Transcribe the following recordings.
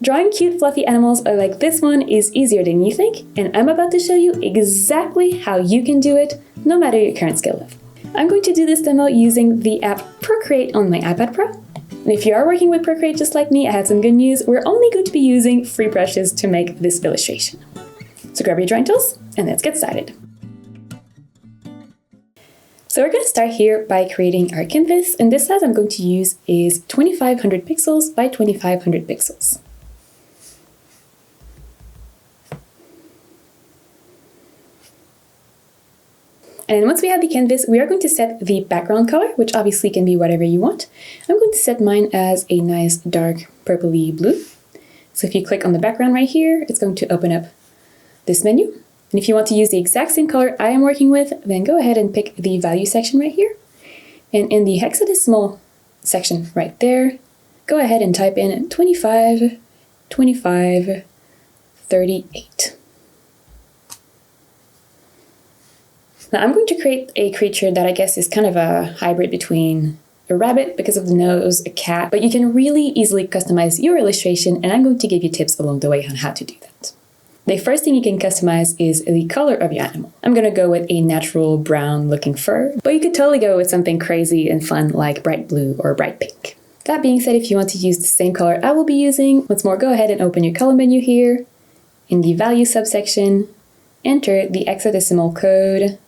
Drawing cute fluffy animals like this one is easier than you think, and I'm about to show you exactly how you can do it, no matter your current skill level. I'm going to do this demo using the app Procreate on my iPad Pro. And if you are working with Procreate just like me, I have some good news. We're only going to be using free brushes to make this illustration. So grab your drawing tools and let's get started. So we're going to start here by creating our canvas, and this size I'm going to use is 2500 pixels by 2500 pixels. And once we have the canvas, we are going to set the background color, which obviously can be whatever you want. I'm going to set mine as a nice dark purpley blue. So if you click on the background right here, it's going to open up this menu. And if you want to use the exact same color I am working with, then go ahead and pick the value section right here. And in the hexadecimal section right there, go ahead and type in 25, 25, 38. Now I'm going to create a creature that I guess is kind of a hybrid between a rabbit because of the nose, a cat, but you can really easily customize your illustration, and I'm going to give you tips along the way on how to do that. The first thing you can customize is the color of your animal. I'm going to go with a natural brown looking fur, but you could totally go with something crazy and fun like bright blue or bright pink. That being said, if you want to use the same color I will be using, once more go ahead and open your color menu here. In the value subsection, enter the hexadecimal code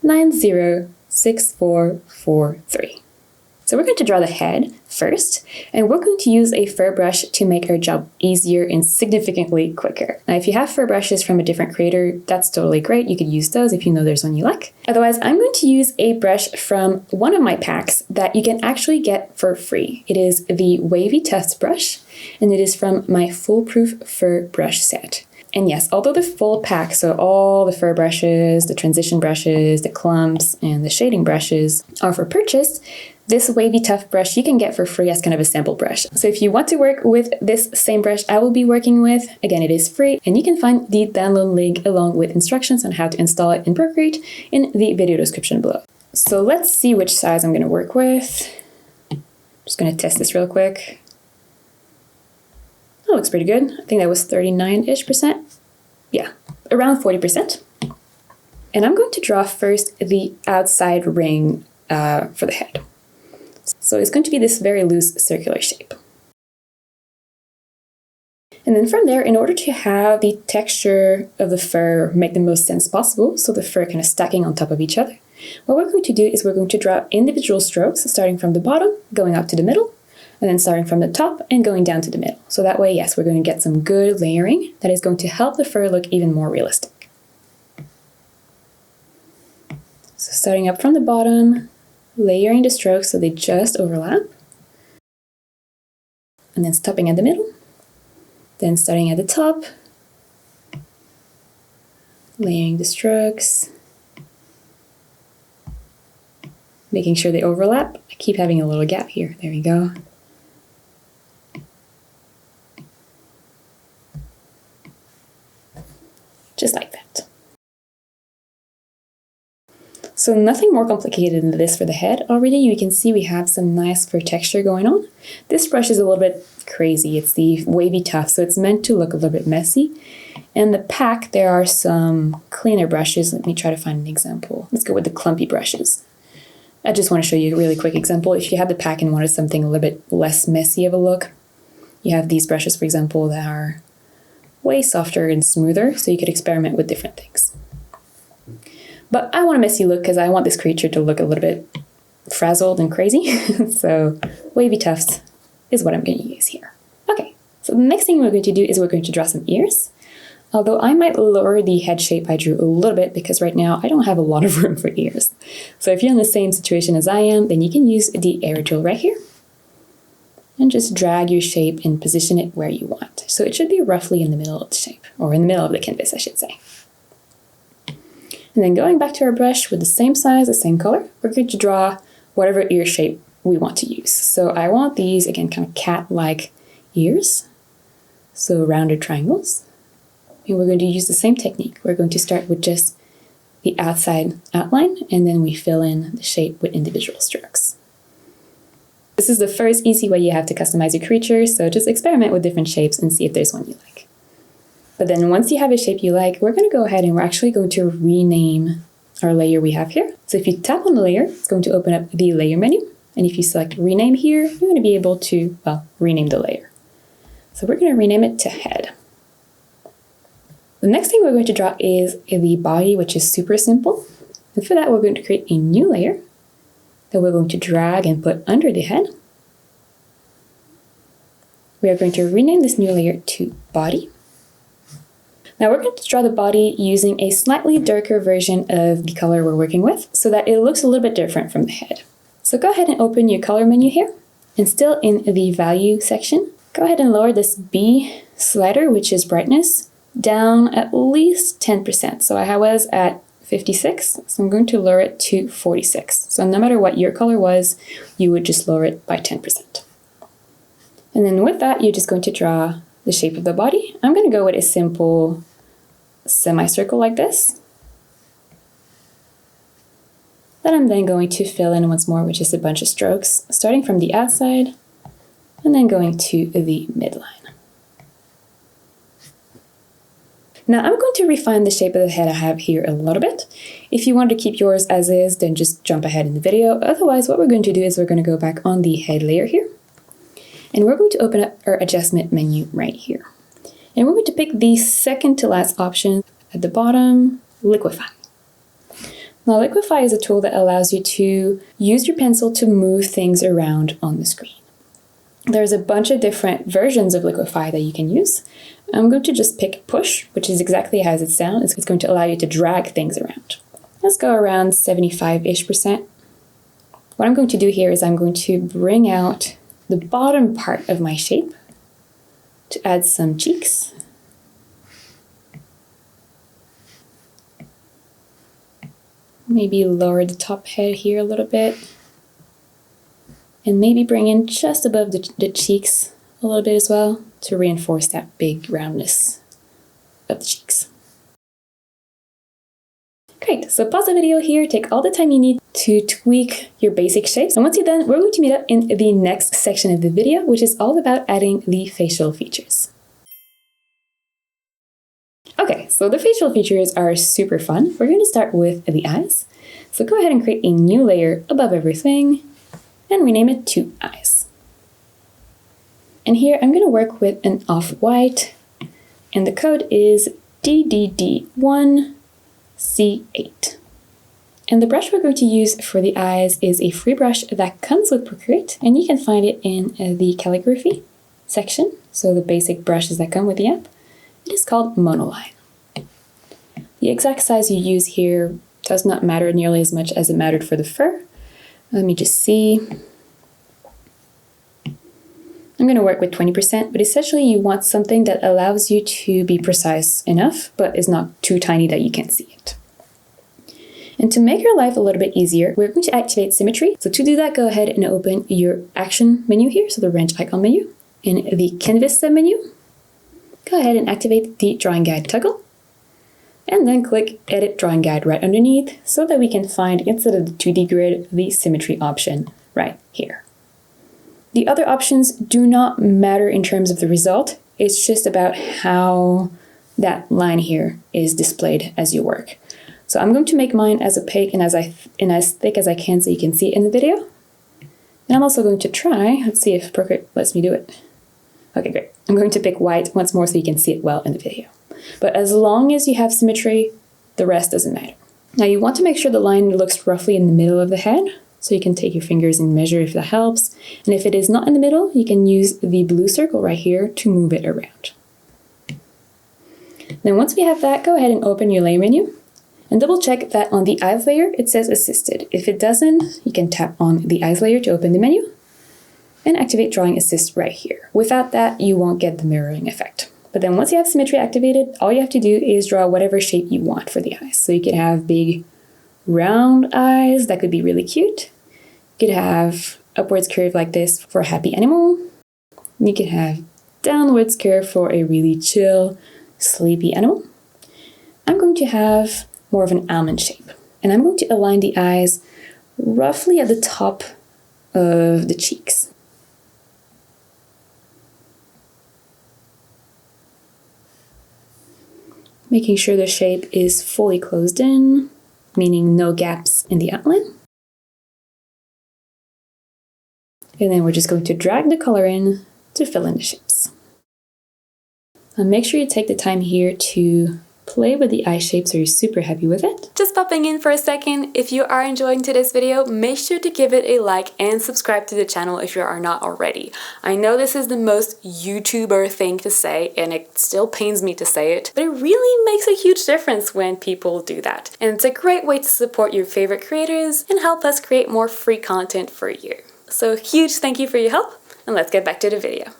906443. So we're going to draw the head first, and we're going to use a fur brush to make our job easier and significantly quicker. Now, if you have fur brushes from a different creator, that's totally great. You could use those if you know there's one you like. Otherwise, I'm going to use a brush from one of my packs that you can actually get for free. It is the Wavy Tufts brush, and it is from my Foolproof Fur Brush set. And yes, although the full pack, so all the fur brushes, the transition brushes, the clumps, and the shading brushes are for purchase, this Wavy Tuft brush you can get for free as kind of a sample brush. So if you want to work with this same brush I will be working with, again, it is free, and you can find the download link along with instructions on how to install it in Procreate in the video description below. So let's see which size I'm going to work with. I'm just going to test this real quick. That looks pretty good. I think that was 39-ish%. Yeah, around 40%. And I'm going to draw first the outside ring for the head. So it's going to be this very loose circular shape. And then from there, in order to have the texture of the fur make the most sense possible, so the fur kind of stacking on top of each other, what we're going to do is we're going to draw individual strokes starting from the bottom, going up to the middle, and then starting from the top and going down to the middle. So that way, yes, we're going to get some good layering that is going to help the fur look even more realistic. So starting up from the bottom, layering the strokes so they just overlap, and then stopping at the middle, then starting at the top, layering the strokes, making sure they overlap. I keep having a little gap here. There we go. Just like that. So nothing more complicated than this for the head. Already you can see we have some nice fur texture going on. This brush is a little bit crazy. It's the Wavy Tuft, so it's meant to look a little bit messy. In the pack, there are some cleaner brushes. Let me try to find an example. Let's go with the clumpy brushes. I just want to show you a really quick example. If you have the pack and wanted something a little bit less messy of a look, you have these brushes, for example, that are way softer and smoother, so you could experiment with different things. But I want a messy look because I want this creature to look a little bit frazzled and crazy. So Wavy Tufts is what I'm going to use here. Okay, so the next thing we're going to do is we're going to draw some ears. Although I might lower the head shape I drew a little bit because right now I don't have a lot of room for ears. So if you're in the same situation as I am, then you can use the arrow tool right here and just drag your shape and position it where you want. So it should be roughly in the middle of the shape, or in the middle of the canvas, I should say. And then going back to our brush with the same size, the same color, we're going to draw whatever ear shape we want to use. So I want these, again, kind of cat-like ears, so rounded triangles. And we're going to use the same technique. We're going to start with just the outside outline, and then we fill in the shape with individual strokes. This is the first easy way you have to customize your creature, so just experiment with different shapes and see if there's one you like. But then once you have a shape you like, we're going to go ahead and we're actually going to rename our layer we have here. So if you tap on the layer, it's going to open up the layer menu. And if you select rename here, you're going to be able to, well, rename the layer. So we're going to rename it to head. The next thing we're going to draw is the body, which is super simple. And for that, we're going to create a new layer that we're going to drag and put under the head. We are going to rename this new layer to body. Now we're going to draw the body using a slightly darker version of the color we're working with so that it looks a little bit different from the head. So go ahead and open your color menu here, and still in the value section, go ahead and lower this B slider, which is brightness, down at least 10%. So I was at 56, so I'm going to lower it to 46. So no matter what your color was, you would just lower it by 10%. And then with that, you're just going to draw the shape of the body. I'm going to go with a simple semicircle like this. That I'm then going to fill in once more with just a bunch of strokes, starting from the outside and then going to the midline. Now I'm going to refine the shape of the head I have here a little bit. If you want to keep yours as is, then just jump ahead in the video. Otherwise, what we're going to do is we're going to go back on the head layer here. And we're going to open up our adjustment menu right here. And we're going to pick the second to last option at the bottom, liquify. Now liquify is a tool that allows you to use your pencil to move things around on the screen. There's a bunch of different versions of liquify that you can use. I'm going to just pick push, which is exactly as it sounds. It's going to allow you to drag things around. Let's go around 75-ish%. What I'm going to do here is I'm going to bring out the bottom part of my shape to add some cheeks. Maybe lower the top head here a little bit. And maybe bring in just above the cheeks a little bit as well to reinforce that big roundness of the cheeks. Great, so pause the video here, take all the time you need to tweak your basic shapes. And once you're done, we're going to meet up in the next section of the video, which is all about adding the facial features. Okay, so the facial features are super fun. We're going to start with the eyes. So go ahead and create a new layer above everything and rename it to eyes. And here I'm going to work with an off-white, and the code is DDD1C8. And the brush we're going to use for the eyes is a free brush that comes with Procreate, and you can find it in the calligraphy section, so the basic brushes that come with the app. It is called Monoline. The exact size you use here does not matter nearly as much as it mattered for the fur. Let me just see. I'm going to work with 20%, but essentially you want something that allows you to be precise enough, but is not too tiny that you can't see it. And to make your life a little bit easier, we're going to activate symmetry. So to do that, go ahead and open your action menu here, so the wrench icon menu. In the canvas menu, go ahead and activate the drawing guide toggle. And then click edit drawing guide right underneath so that we can find, instead of the 2D grid, the symmetry option right here. The other options do not matter in terms of the result. It's just about how that line here is displayed as you work. So I'm going to make mine as opaque and as thick as I can so you can see it in the video. And I'm also going to try, let's see if Procreate lets me do it. Okay, great. I'm going to pick white once more so you can see it well in the video. But as long as you have symmetry, the rest doesn't matter. Now you want to make sure the line looks roughly in the middle of the head, so you can take your fingers and measure if that helps. And if it is not in the middle, you can use the blue circle right here to move it around. Then once we have that, go ahead and open your layer menu and double check that on the eyes layer, it says assisted. If it doesn't, you can tap on the eyes layer to open the menu and activate drawing assist right here. Without that, you won't get the mirroring effect. But then once you have symmetry activated, all you have to do is draw whatever shape you want for the eyes. So you could have big round eyes, that could be really cute. You could have upwards curve like this for a happy animal. You could have downwards curve for a really chill, sleepy animal. I'm going to have more of an almond shape. And I'm going to align the eyes roughly at the top of the cheeks. Making sure the shape is fully closed in, meaning no gaps in the outline. And then we're just going to drag the color in to fill in the shapes. And make sure you take the time here to play with the eye shape so you're super happy with it. Just popping in for a second, if you are enjoying today's video, make sure to give it a like and subscribe to the channel if you are not already. I know this is the most YouTuber thing to say, and it still pains me to say it, but it really makes a huge difference when people do that. And it's a great way to support your favorite creators and help us create more free content for you. So huge thank you for your help, and let's get back to the video.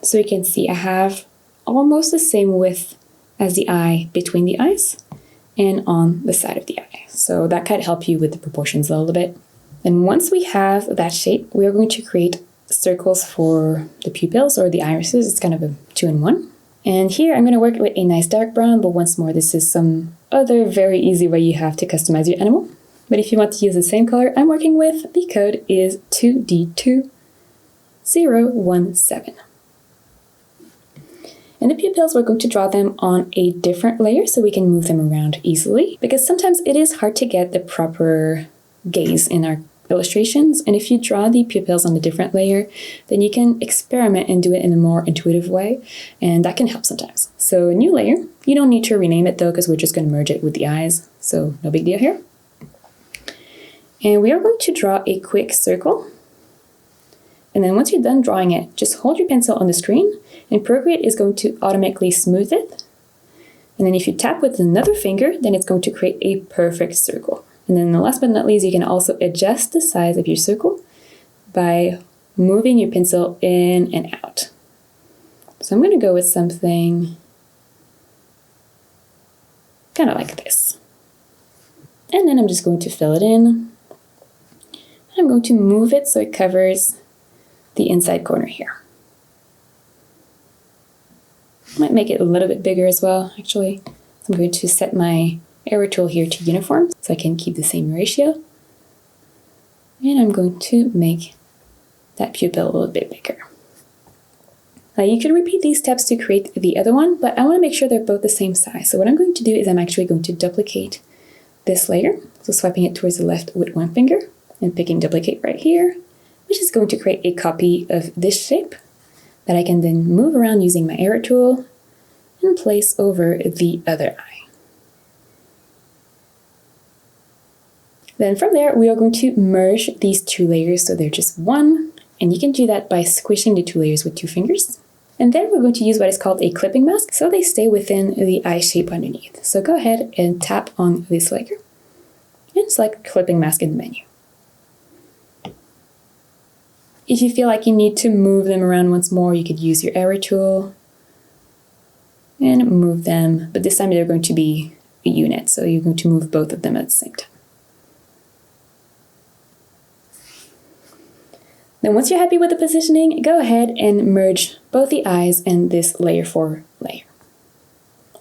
So you can see I have almost the same width as the eye between the eyes and on the side of the eye. So that can help you with the proportions a little bit. And once we have that shape, we are going to create circles for the pupils or the irises. It's kind of a 2-in-1. And here I'm going to work with a nice dark brown, but once more, this is some other very easy way you have to customize your animal. But if you want to use the same color I'm working with, the code is 2D2017. And the pupils, we're going to draw them on a different layer so we can move them around easily, because sometimes it is hard to get the proper gaze in our illustrations. And if you draw the pupils on a different layer, then you can experiment and do it in a more intuitive way, and that can help sometimes. So a new layer, you don't need to rename it though, because we're just going to merge it with the eyes, so no big deal here. And we are going to draw a quick circle. And then once you're done drawing it, just hold your pencil on the screen, and Procreate is going to automatically smooth it. And then if you tap with another finger, then it's going to create a perfect circle. And then last but not least, you can also adjust the size of your circle by moving your pencil in and out. So I'm going to go with something kind of like this. And then I'm just going to fill it in. I'm going to move it so it covers the inside corner here. Might make it a little bit bigger as well, actually. So I'm going to set my arrow tool here to uniform so I can keep the same ratio. And I'm going to make that pupil a little bit bigger. Now you can repeat these steps to create the other one, but I want to make sure they're both the same size. So what I'm going to do is I'm actually going to duplicate this layer. So swiping it towards the left with one finger and picking duplicate right here, which is going to create a copy of this shape that I can then move around using my arrow tool and place over the other eye. Then from there, we are going to merge these two layers so they're just one, and you can do that by squishing the two layers with 2 fingers. And then we're going to use what is called a clipping mask so they stay within the eye shape underneath. So go ahead and tap on this layer and select clipping mask in the menu. If you feel like you need to move them around once more, you could use your arrow tool and move them, but this time they're going to be a unit, so you're going to move both of them at the same time. Then once you're happy with the positioning, go ahead and merge both the eyes and this layer 4 layer.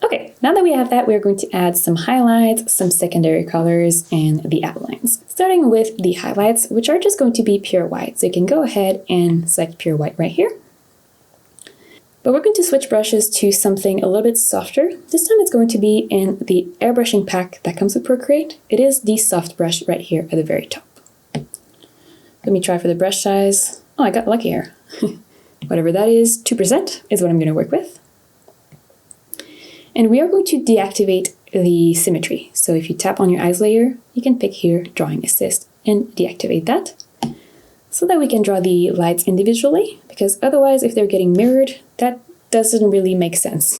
Okay, now that we have that, we're going to add some highlights, some secondary colors, and the outlines. Starting with the highlights, which are just going to be pure white. So you can go ahead and select pure white right here. But we're going to switch brushes to something a little bit softer. This time it's going to be in the airbrushing pack that comes with Procreate. It is the soft brush right here at the very top. Let me try for the brush size. Oh, I got lucky here. Whatever that is, 2% is what I'm going to work with. And we are going to deactivate the symmetry. So if you tap on your eyes layer, you can pick here, Drawing Assist, and deactivate that so that we can draw the lights individually, because otherwise if they're getting mirrored, that doesn't really make sense.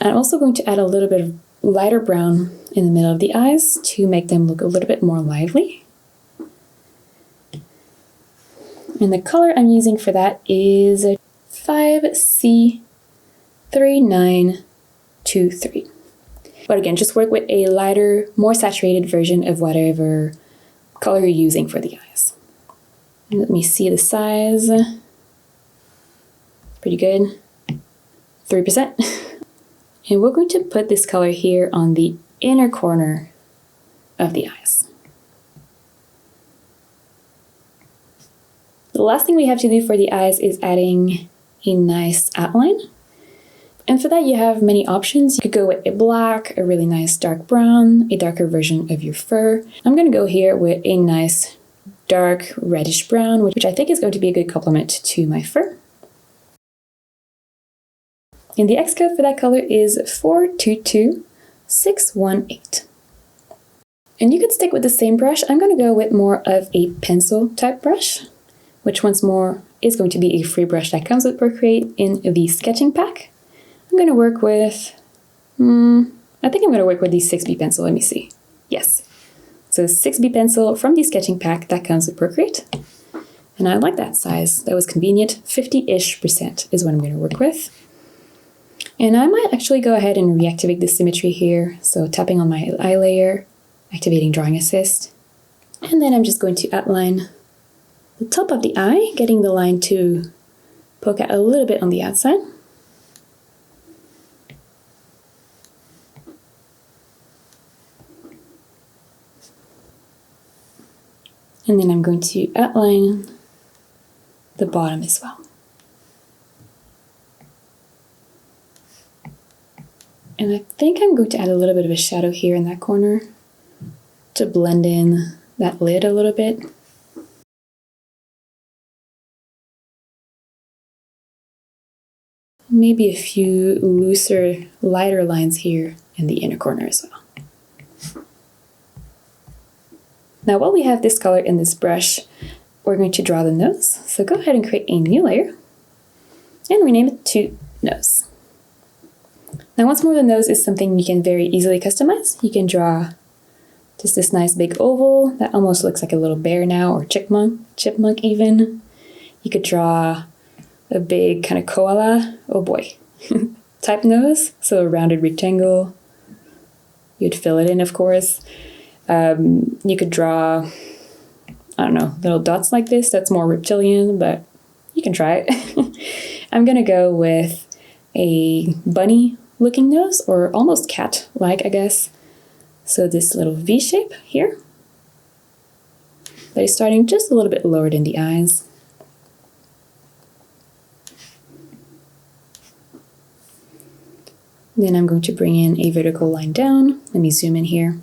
I'm also going to add a little bit of lighter brown in the middle of the eyes to make them look a little bit more lively. And the color I'm using for that is 5C3923. But again, just work with a lighter, more saturated version of whatever color you're using for the eyes. And let me see the size. Pretty good. 3%. And we're going to put this color here on the inner corner of the eyes. The last thing we have to do for the eyes is adding a nice outline. And for that you have many options. You could go with a black, a really nice dark brown, a darker version of your fur. I'm going to go here with a nice dark reddish brown, which I think is going to be a good complement to my fur. And the X code for that color is 422618. And you could stick with the same brush. I'm going to go with more of a pencil type brush, which once more is going to be a free brush that comes with Procreate in the sketching pack. I'm going to work with, I think I'm going to work with the 6B pencil. Let me see. Yes. So 6B pencil from the sketching pack that comes with Procreate. And I like that size. That was convenient. 50-ish% is what I'm going to work with. And I might actually go ahead and reactivate the symmetry here. So tapping on my eye layer, activating drawing assist. And then I'm just going to outline the top of the eye, getting the line to poke out a little bit on the outside. And then I'm going to outline the bottom as well. And I think I'm going to add a little bit of a shadow here in that corner to blend in that lid a little bit. Maybe a few looser, lighter lines here in the inner corner as well. Now while we have this color in this brush, we're going to draw the nose. So go ahead and create a new layer and rename it to Nose. Now once more, the nose is something you can very easily customize. You can draw just this nice big oval that almost looks like a little bear now, or chipmunk even. You could draw a big kind of koala, oh boy, type nose, so a rounded rectangle. You'd fill it in, of course. You could draw, I don't know, little dots like this. That's more reptilian, but you can try it. I'm gonna go with a bunny looking nose, or almost cat-like, I guess. So this little V shape here, that is starting just a little bit lower than the eyes. Then I'm going to bring in a vertical line down. Let me zoom in here.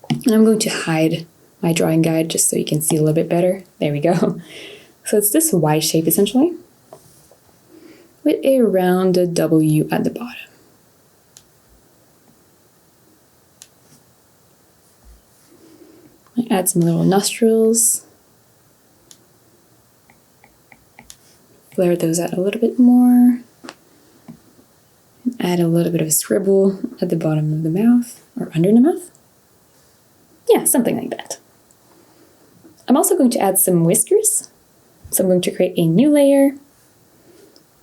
And I'm going to hide my drawing guide just so you can see a little bit better. There we go. So it's this Y shape essentially, with a rounded W at the bottom. I add some little nostrils. Flare those out a little bit more. Add a little bit of a scribble at the bottom of the mouth, or under the mouth. Yeah, something like that. I'm also going to add some whiskers. So I'm going to create a new layer.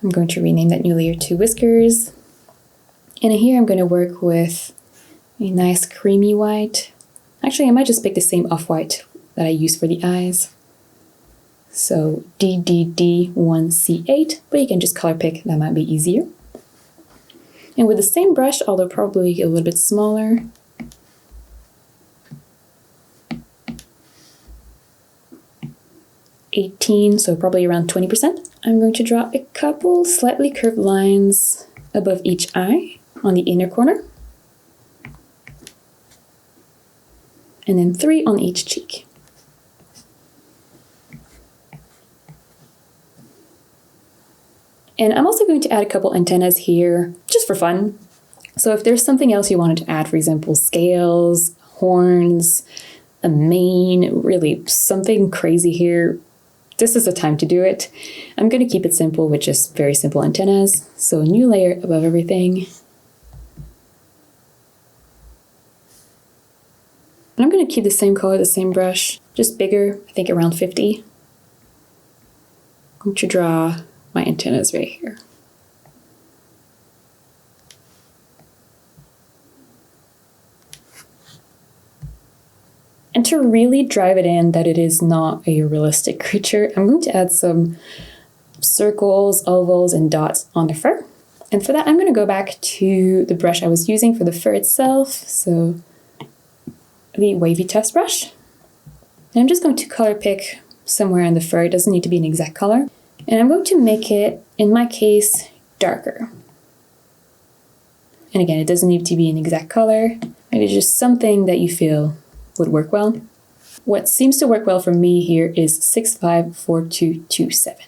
I'm going to rename that new layer to Whiskers. And here I'm going to work with a nice creamy white. Actually, I might just pick the same off-white that I use for the eyes. So DDD1C8, but you can just color pick, that might be easier. And with the same brush, although probably a little bit smaller, so probably around 20%, I'm going to draw a couple slightly curved lines above each eye on the inner corner. And then 3 on each cheek. And I'm also going to add a couple antennas here, just for fun. So if there's something else you wanted to add, for example, scales, horns, a mane, really something crazy here, this is the time to do it. I'm going to keep it simple with just very simple antennas. So a new layer above everything. And I'm going to keep the same color, the same brush, just bigger, I think around 50. I'm going to draw my antennas right here. And to really drive it in that it is not a realistic creature, I'm going to add some circles, ovals, and dots on the fur. And for that, I'm going to go back to the brush I was using for the fur itself, so the wavy tufts brush. And I'm just going to color pick somewhere in the fur. It doesn't need to be an exact color. And I'm going to make it, in my case, darker. And again, it doesn't need to be an exact color. Maybe just something that you feel would work well. What seems to work well for me here is 654227.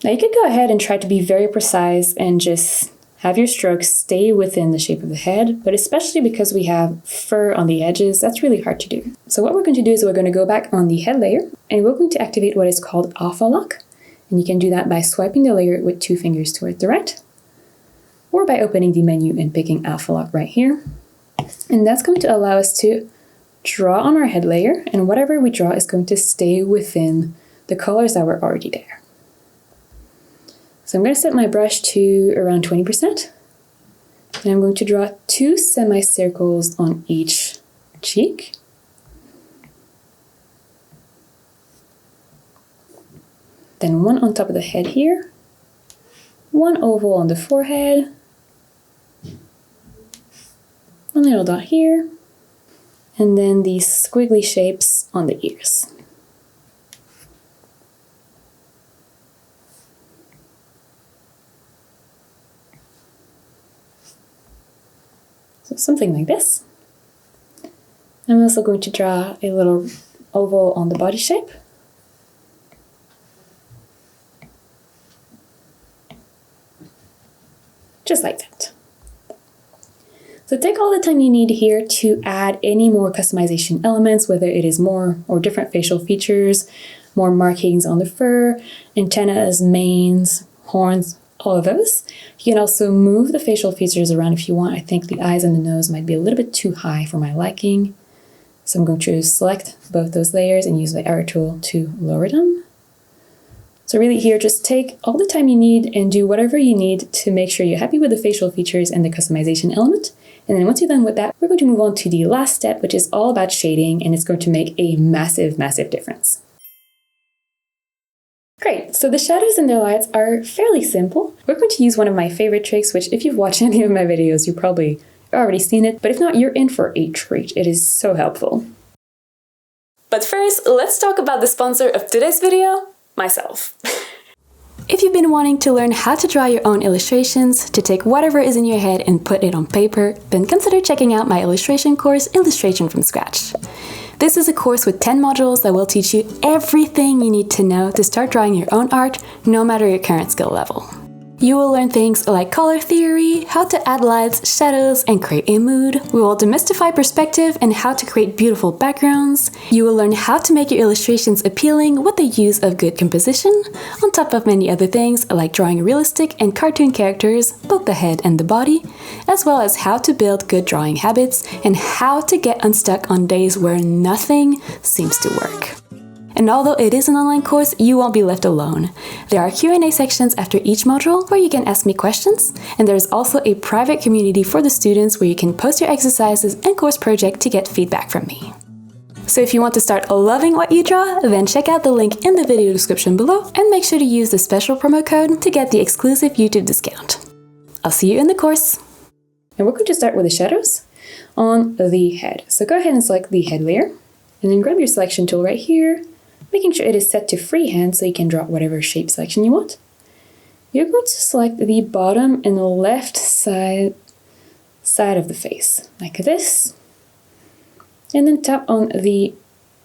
Now you could go ahead and try to be very precise and just have your strokes stay within the shape of the head, but especially because we have fur on the edges, that's really hard to do. So what we're going to do is we're going to go back on the head layer and we're going to activate what is called Alpha Lock. And you can do that by swiping the layer with 2 fingers toward the right, or by opening the menu and picking Alpha Lock right here. And that's going to allow us to draw on our head layer, and whatever we draw is going to stay within the colors that were already there. So I'm going to set my brush to around 20%, and I'm going to draw 2 semicircles on each cheek. Then 1 on top of the head here, 1 oval on the forehead, 1 little dot here, and then these squiggly shapes on the ears. So something like this. I'm also going to draw a little oval on the body shape. Just like that. So take all the time you need here to add any more customization elements, whether it is more or different facial features, more markings on the fur, antennas, manes, horns, all of those. You can also move the facial features around if you want. I think the eyes and the nose might be a little bit too high for my liking. So I'm going to select both those layers and use the arrow tool to lower them. So really here, just take all the time you need and do whatever you need to make sure you're happy with the facial features and the customization element. And then once you're done with that, we're going to move on to the last step, which is all about shading, and it's going to make a massive, massive difference. Great, so the shadows and their lights are fairly simple. We're going to use one of my favorite tricks, which if you've watched any of my videos, you've probably already seen it, but if not, you're in for a treat. It is so helpful. But first, let's talk about the sponsor of today's video, myself. If you've been wanting to learn how to draw your own illustrations, to take whatever is in your head and put it on paper, then consider checking out my illustration course, Illustration from Scratch. This is a course with 10 modules that will teach you everything you need to know to start drawing your own art, no matter your current skill level. You will learn things like color theory, how to add lights, shadows, and create a mood. We will demystify perspective and how to create beautiful backgrounds. You will learn how to make your illustrations appealing with the use of good composition, on top of many other things like drawing realistic and cartoon characters, both the head and the body, as well as how to build good drawing habits and how to get unstuck on days where nothing seems to work. And although it is an online course, you won't be left alone. There are Q&A sections after each module where you can ask me questions, and there's also a private community for the students where you can post your exercises and course project to get feedback from me. So if you want to start loving what you draw, then check out the link in the video description below and make sure to use the special promo code to get the exclusive YouTube discount. I'll see you in the course. And we're going to start with the shadows on the head. So go ahead and select the head layer, and then grab your selection tool right here, making sure it is set to freehand so you can draw whatever shape selection you want. You're going to select the bottom and the left side of the face, like this. And then tap on the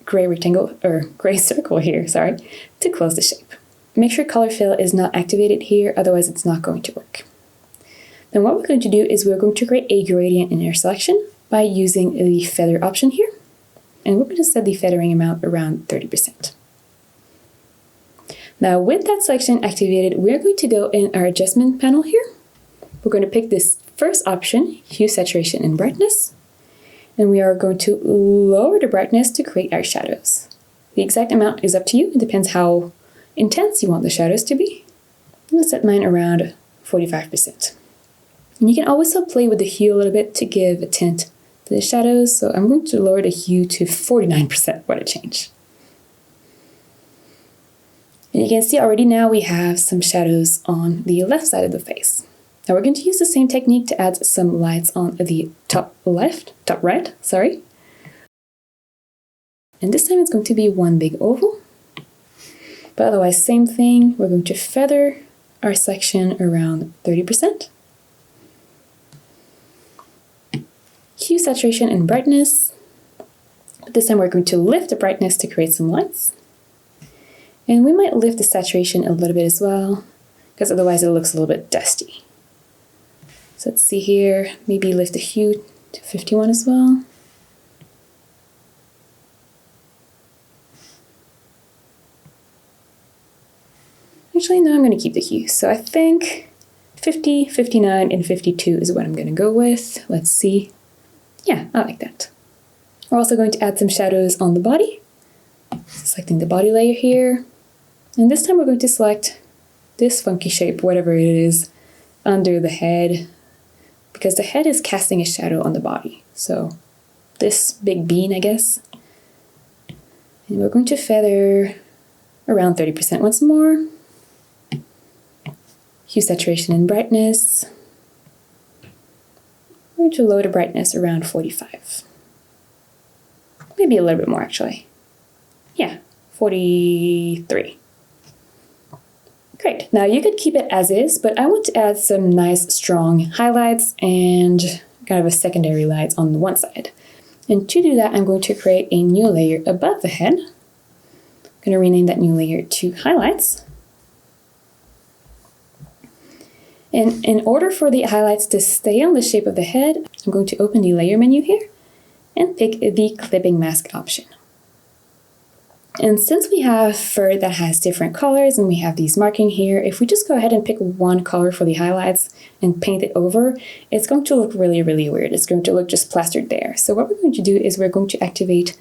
gray rectangle, or gray circle here, to close the shape. Make sure color fill is not activated here, otherwise it's not going to work. Then what we're going to do is we're going to create a gradient in our selection by using the feather option here. And we're going to set the feathering amount around 30%. Now with that selection activated, we're going to go in our adjustment panel here. We're going to pick this first option, hue, saturation, and brightness. And we are going to lower the brightness to create our shadows. The exact amount is up to you. It depends how intense you want the shadows to be. I'm going to set mine around 45%. And you can also play with the hue a little bit to give a tint to the shadows, so I'm going to lower the hue to 49%. What a change. And you can see already now we have some shadows on the left side of the face. Now we're going to use the same technique to add some lights on the top right, sorry. And this time it's going to be one big oval. But otherwise, same thing, we're going to feather our section around 30%. Hue, saturation, and brightness. But this time we're going to lift the brightness to create some lights. And we might lift the saturation a little bit as well, because otherwise it looks a little bit dusty. So let's see here, maybe lift the hue to 51 as well. Actually, no, I'm going to keep the hue. So I think 50, 59, and 52 is what I'm going to go with. Let's see. Yeah, I like that. We're also going to add some shadows on the body. Selecting the body layer here. And this time we're going to select this funky shape, whatever it is, under the head, because the head is casting a shadow on the body. So this big bean, I guess. And we're going to feather around 30% once more. Hue, saturation, and brightness. We're going to lower the brightness around 45. Maybe a little bit more, actually. Yeah, 43. Great. Now you could keep it as is, but I want to add some nice strong highlights and kind of a secondary lights on the one side. And to do that, I'm going to create a new layer above the head. I'm going to rename that new layer to highlights. And in order for the highlights to stay on the shape of the head, I'm going to open the layer menu here and pick the clipping mask option. And since we have fur that has different colors and we have these marking here, if we just go ahead and pick one color for the highlights and paint it over, it's going to look really, really weird. It's going to look just plastered there. So what we're going to do is we're going to activate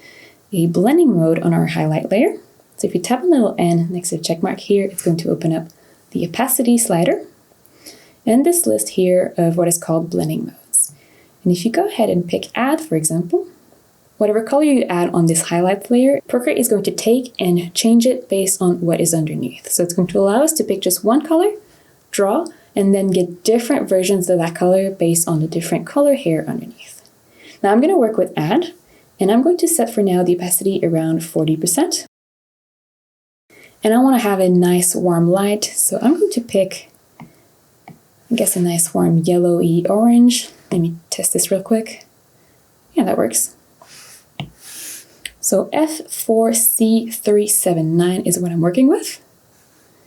a blending mode on our highlight layer. So if you tap on the little N next to the check mark here, it's going to open up the opacity slider and this list here of what is called blending modes. And if you go ahead and pick add, for example, whatever color you add on this highlight layer, Procreate is going to take and change it based on what is underneath. So it's going to allow us to pick just one color, draw, and then get different versions of that color based on the different color hair underneath. Now I'm going to work with add, and I'm going to set for now the opacity around 40%. And I want to have a nice warm light, so I'm going to pick, I guess, a nice warm yellowy orange. Let me test this real quick. Yeah, that works. So F4C379 is what I'm working with.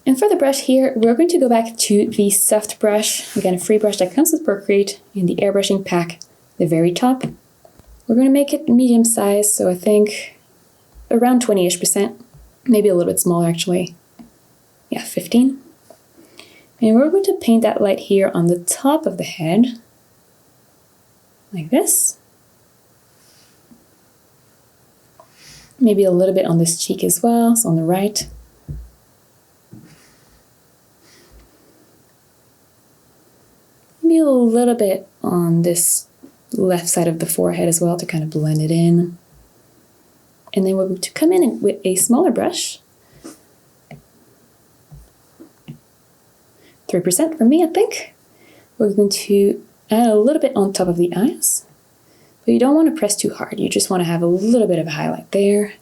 And for the brush here, we're going to go back to the soft brush, again a free brush that comes with Procreate in the airbrushing pack, the very top. We're going to make it medium size, so I think around 20-ish%, maybe a little bit smaller actually. Yeah, 15. And we're going to paint that light here on the top of the head, like this. Maybe a little bit on this cheek as well, so on the right. Maybe a little bit on this left side of the forehead as well to kind of blend it in. And then we're going to come in with a smaller brush. 3% for me, I think. We're going to add a little bit on top of the eyes. But you don't want to press too hard. You just want to have a little bit of a highlight there,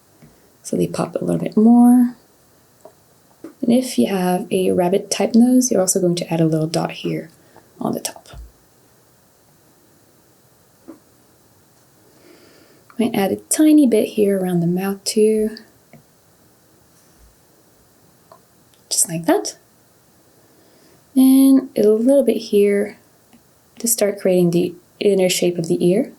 so they pop a little bit more. And if you have a rabbit type nose, you're also going to add a little dot here on the top. Might add a tiny bit here around the mouth too. Just like that. And a little bit here to start creating the inner shape of the ear.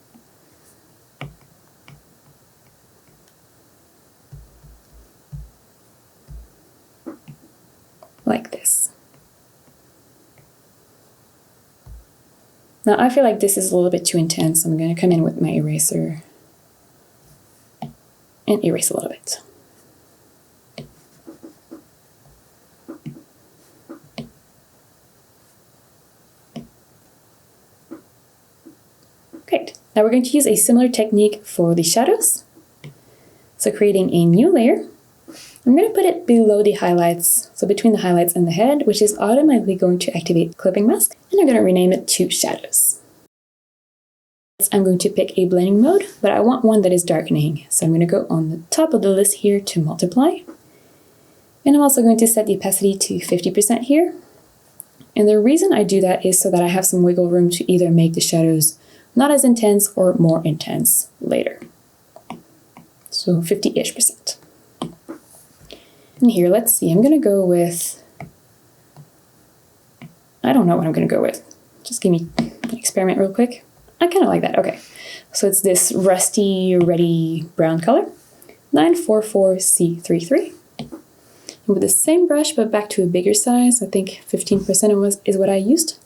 Like this. Now I feel like this is a little bit too intense. I'm going to come in with my eraser and erase a little bit. Great. Now we're going to use a similar technique for the shadows. So creating a new layer. I'm going to put it below the highlights, so between the highlights and the head, which is automatically going to activate clipping mask, and I'm going to rename it to shadows. I'm going to pick a blending mode, but I want one that is darkening, so I'm going to go on the top of the list here to multiply. And I'm also going to set the opacity to 50% here. And the reason I do that is so that I have some wiggle room to either make the shadows not as intense or more intense later. So 50-ish%. And here, let's see, I'm going to go with, I don't know what I'm going to go with. Just give me an experiment real quick. I kind of like that. Okay, so it's this rusty, reddy brown color, 944C33. And with the same brush, but back to a bigger size, I think 15% is what I used.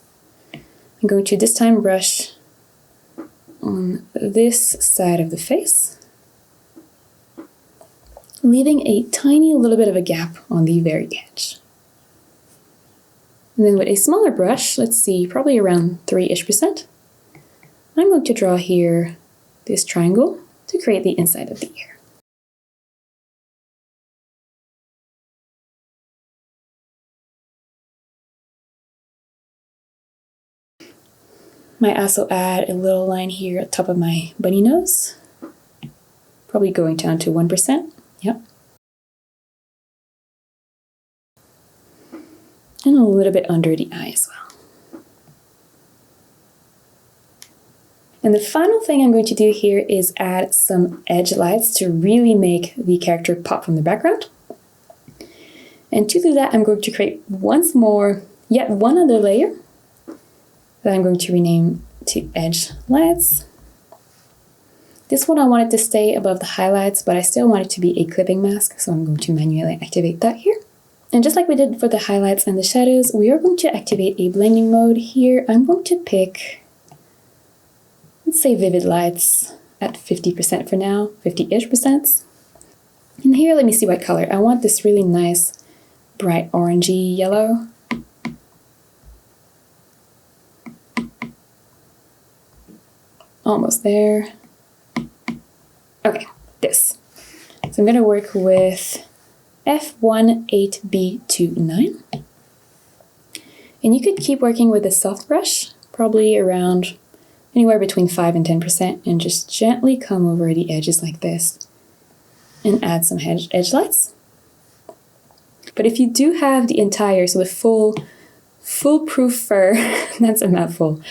I'm going to this time brush on this side of the face, leaving a tiny little bit of a gap on the very edge. And then with a smaller brush, let's see, probably around 3-ish%, I'm going to draw here this triangle to create the inside of the ear. Might also add a little line here at the top of my bunny nose. Probably going down to 1%. Yep. And a little bit under the eye as well. And the final thing I'm going to do here is add some edge lights to really make the character pop from the background. And to do that, I'm going to create once more, yet one other layer that I'm going to rename to edge lights. This one I want it to stay above the highlights, but I still want it to be a clipping mask, so I'm going to manually activate that here. And just like we did for the highlights and the shadows, we are going to activate a blending mode here. I'm going to pick, let's say vivid lights at 50% for now, 50-ish%. And here, let me see what color. I want this really nice, bright orangey yellow. Almost there. Okay, this. So I'm going to work with F18B29. And you could keep working with a soft brush, probably around anywhere between 5 and 10%, and just gently come over the edges like this and add some edge lights. But if you do have the entire, so the foolproof fur, that's a mouthful,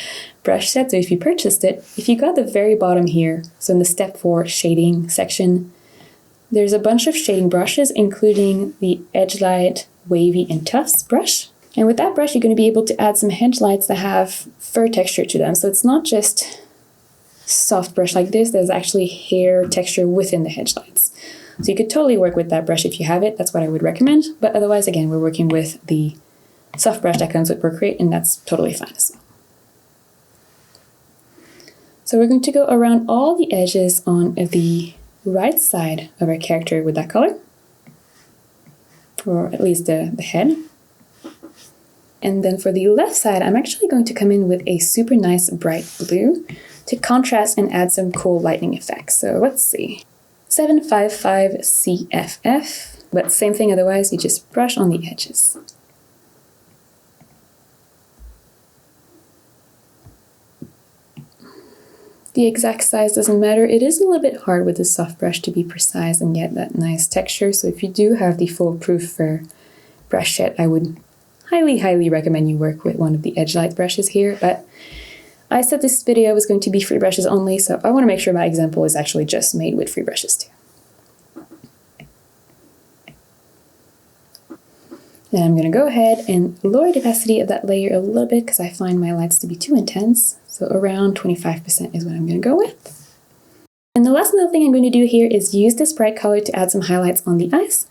brush set, so if you purchased it, if you got the very bottom here, so in the step 4 shading section, there's a bunch of shading brushes, including the Edge Light Wavy and Tufts brush. And with that brush, you're going to be able to add some edge lights that have fur texture to them. So it's not just soft brush like this, there's actually hair texture within the edge lights. So you could totally work with that brush if you have it, that's what I would recommend. But otherwise, again, we're working with the soft brush that comes with Procreate, and that's totally fine as well. So we're going to go around all the edges on the right side of our character with that color, or at least the head. And then for the left side, I'm actually going to come in with a super nice bright blue to contrast and add some cool lightning effects. So let's see, 755CFF, but same thing otherwise, you just brush on the edges. The exact size doesn't matter. It is a little bit hard with the soft brush to be precise and get that nice texture. So if you do have the foolproof fur brush set, I would highly recommend you work with one of the edge light brushes here. But I said this video was going to be free brushes only, so I want to make sure my example is actually just made with free brushes too. Then I'm going to go ahead and lower the opacity of that layer a little bit because I find my lights to be too intense. So around 25% is what I'm going to go with. And the last little thing I'm going to do here is use this bright color to add some highlights on the eyes.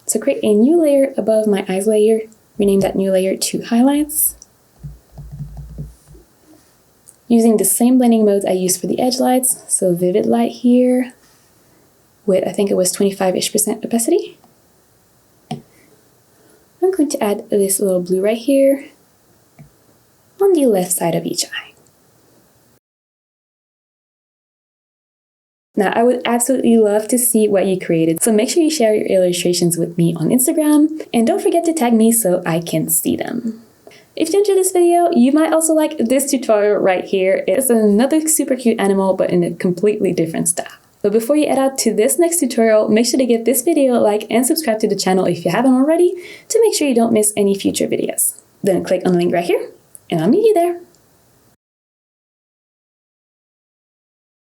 So create a new layer above my eyes layer, rename that new layer to highlights. Using the same blending modes I used for the edge lights, so vivid light here with, I think it was 25-ish% opacity. I'm going to add this little blue right here on the left side of each eye. Now, I would absolutely love to see what you created, so make sure you share your illustrations with me on Instagram, and don't forget to tag me so I can see them. If you enjoyed this video, you might also like this tutorial right here. It's another super cute animal, but in a completely different style. But before you head out to this next tutorial, make sure to give this video a like and subscribe to the channel if you haven't already to make sure you don't miss any future videos. Then click on the link right here, and I'll meet you there.